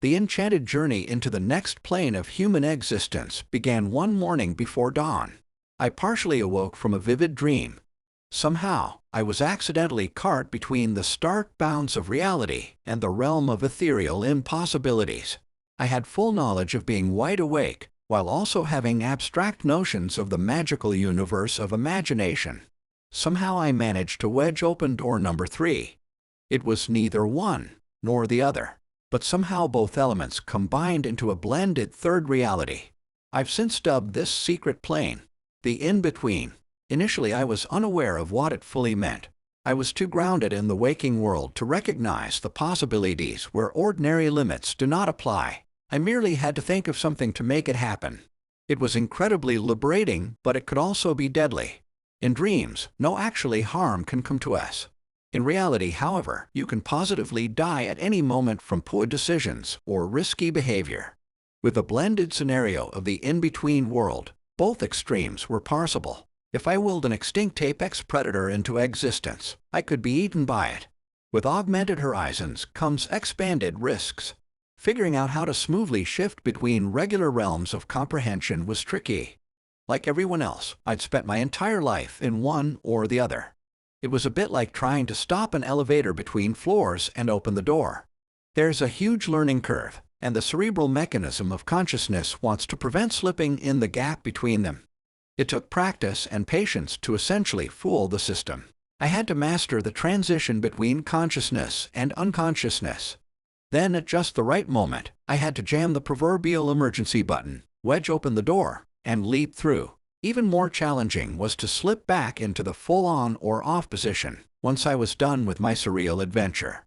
The enchanted journey into the next plane of human existence began one morning before dawn. I partially awoke from a vivid dream. Somehow, I was accidentally caught between the stark bounds of reality and the realm of ethereal impossibilities. I had full knowledge of being wide awake, while also having abstract notions of the magical universe of imagination. Somehow I managed to wedge open door number 3. It was neither one nor the other, but somehow both elements combined into a blended third reality. I've since dubbed this secret plane the in-between. Initially, I was unaware of what it fully meant. I was too grounded in the waking world to recognize the possibilities where ordinary limits do not apply. I merely had to think of something to make it happen. It was incredibly liberating, but it could also be deadly. In dreams, no actual harm can come to us. In reality, however, you can positively die at any moment from poor decisions or risky behavior. With a blended scenario of the in-between world, both extremes were possible. If I willed an extinct apex predator into existence, I could be eaten by it. With augmented horizons comes expanded risks. Figuring out how to smoothly shift between regular realms of comprehension was tricky. Like everyone else, I'd spent my entire life in one or the other. It was a bit like trying to stop an elevator between floors and open the door. There's a huge learning curve, and the cerebral mechanism of consciousness wants to prevent slipping in the gap between them. It took practice and patience to essentially fool the system. I had to master the transition between consciousness and unconsciousness. Then, at just the right moment, I had to jam the proverbial emergency button, wedge open the door, and leap through. Even more challenging was to slip back into the full-on or off position once I was done with my surreal adventure.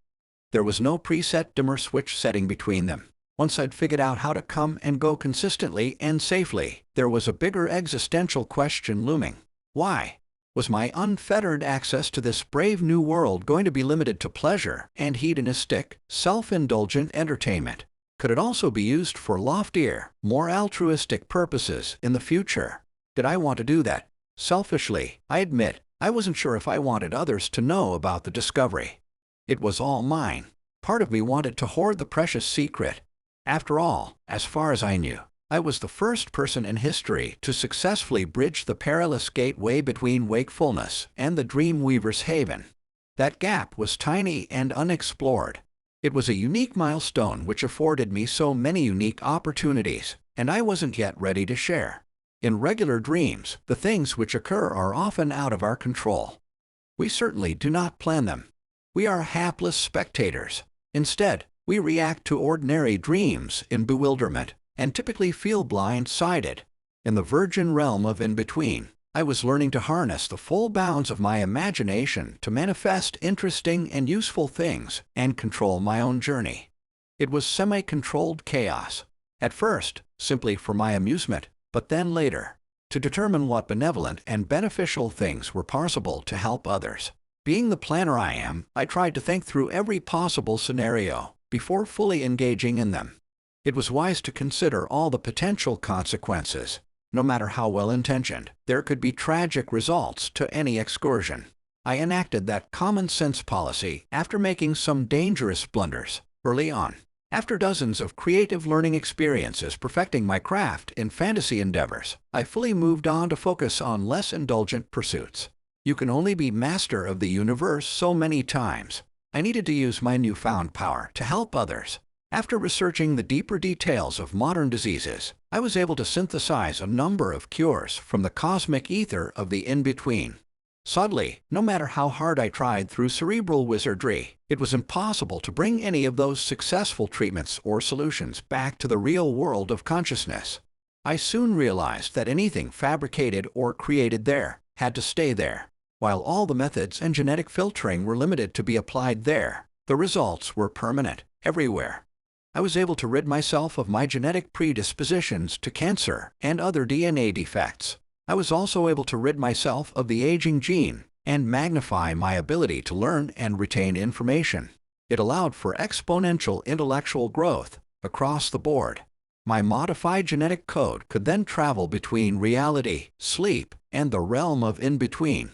There was no preset dimmer switch setting between them. Once I'd figured out how to come and go consistently and safely, there was a bigger existential question looming. Why? Was my unfettered access to this brave new world going to be limited to pleasure and hedonistic, self-indulgent entertainment? Could it also be used for loftier, more altruistic purposes in the future? Did I want to do that? Selfishly, I admit, I wasn't sure if I wanted others to know about the discovery. It was all mine. Part of me wanted to hoard the precious secret. After all, as far as I knew, I was the first person in history to successfully bridge the perilous gateway between wakefulness and the Dreamweaver's haven. That gap was tiny and unexplored. It was a unique milestone which afforded me so many unique opportunities, and I wasn't yet ready to share. In regular dreams, the things which occur are often out of our control. We certainly do not plan them. We are hapless spectators. Instead, we react to ordinary dreams in bewilderment and typically feel blind-sided. In the virgin realm of in-between, I was learning to harness the full bounds of my imagination to manifest interesting and useful things and control my own journey. It was semi-controlled chaos. At first, simply for my amusement, but then later, to determine what benevolent and beneficial things were possible to help others. Being the planner I am, I tried to think through every possible scenario before fully engaging in them. It was wise to consider all the potential consequences. No matter how well-intentioned, there could be tragic results to any excursion. I enacted that common-sense policy after making some dangerous blunders early on. After dozens of creative learning experiences perfecting my craft in fantasy endeavors, I fully moved on to focus on less indulgent pursuits. You can only be master of the universe so many times. I needed to use my newfound power to help others. After researching the deeper details of modern diseases, I was able to synthesize a number of cures from the cosmic ether of the in-between. Sadly, no matter how hard I tried through cerebral wizardry, it was impossible to bring any of those successful treatments or solutions back to the real world of consciousness. I soon realized that anything fabricated or created there had to stay there. While all the methods and genetic filtering were limited to be applied there, the results were permanent, everywhere. I was able to rid myself of my genetic predispositions to cancer and other DNA defects. I was also able to rid myself of the aging gene and magnify my ability to learn and retain information. It allowed for exponential intellectual growth across the board. My modified genetic code could then travel between reality, sleep, and the realm of in-between.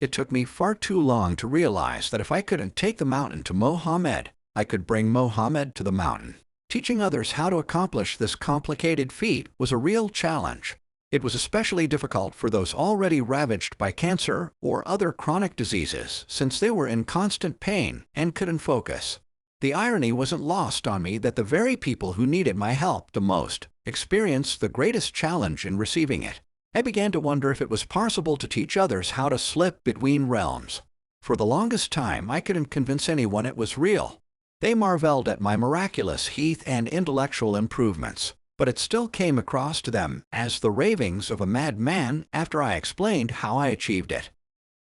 It took me far too long to realize that if I couldn't take the mountain to Mohammed, I could bring Mohammed to the mountain. Teaching others how to accomplish this complicated feat was a real challenge. It was especially difficult for those already ravaged by cancer or other chronic diseases, since they were in constant pain and couldn't focus. The irony wasn't lost on me that the very people who needed my help the most experienced the greatest challenge in receiving it. I began to wonder if it was possible to teach others how to slip between realms. For the longest time, I couldn't convince anyone it was real. They marveled at my miraculous health and intellectual improvements, but it still came across to them as the ravings of a madman after I explained how I achieved it.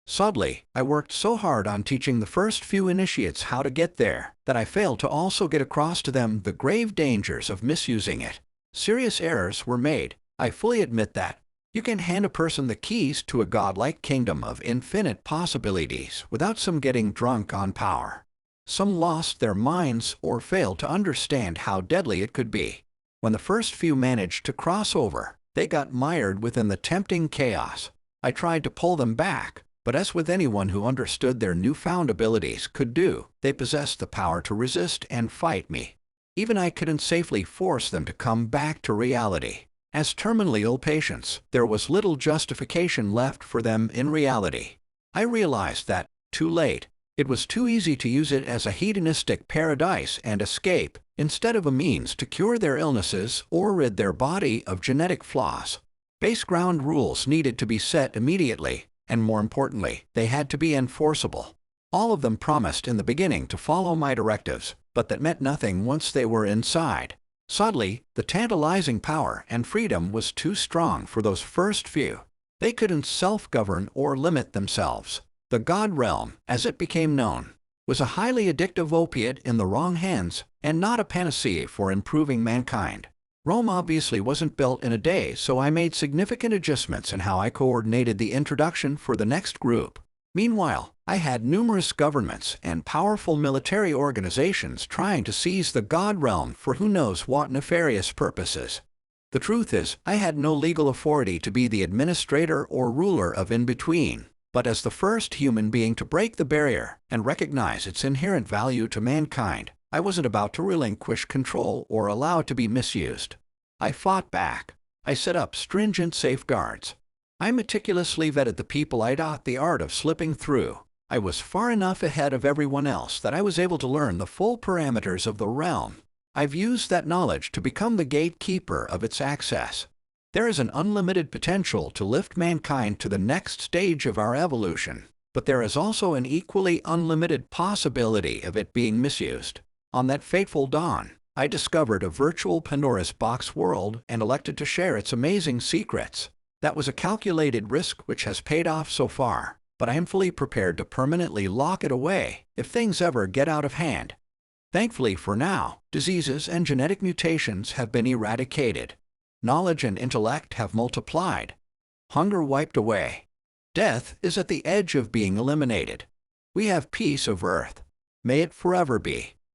Sadly, I worked so hard on teaching the first few initiates how to get there that I failed to also get across to them the grave dangers of misusing it. Serious errors were made, I fully admit that. You can hand a person the keys to a godlike kingdom of infinite possibilities without some getting drunk on power. Some lost their minds or failed to understand how deadly it could be. When the first few managed to cross over, they got mired within the tempting chaos. I tried to pull them back, but as with anyone who understood their newfound abilities could do, they possessed the power to resist and fight me. Even I couldn't safely force them to come back to reality. As terminally ill patients, there was little justification left for them in reality. I realized that, too late, it was too easy to use it as a hedonistic paradise and escape, instead of a means to cure their illnesses or rid their body of genetic flaws. Base ground rules needed to be set immediately, and more importantly, they had to be enforceable. All of them promised in the beginning to follow my directives, but that meant nothing once they were inside. Sadly, the tantalizing power and freedom was too strong for those first few. They couldn't self-govern or limit themselves. The God realm, as it became known, was a highly addictive opiate in the wrong hands and not a panacea for improving mankind. Rome obviously wasn't built in a day, so I made significant adjustments in how I coordinated the introduction for the next group. Meanwhile, I had numerous governments and powerful military organizations trying to seize the God realm for who knows what nefarious purposes. The truth is, I had no legal authority to be the administrator or ruler of in-between, but as the first human being to break the barrier and recognize its inherent value to mankind, I wasn't about to relinquish control or allow it to be misused. I fought back. I set up stringent safeguards. I meticulously vetted the people I taught the art of slipping through. I was far enough ahead of everyone else that I was able to learn the full parameters of the realm. I've used that knowledge to become the gatekeeper of its access. There is an unlimited potential to lift mankind to the next stage of our evolution, but there is also an equally unlimited possibility of it being misused. On that fateful dawn, I discovered a virtual Pandora's box world and elected to share its amazing secrets. That was a calculated risk which has paid off so far, but I am fully prepared to permanently lock it away if things ever get out of hand. Thankfully for now, diseases and genetic mutations have been eradicated. Knowledge and intellect have multiplied. Hunger wiped away. Death is at the edge of being eliminated. We have peace of earth. May it forever be.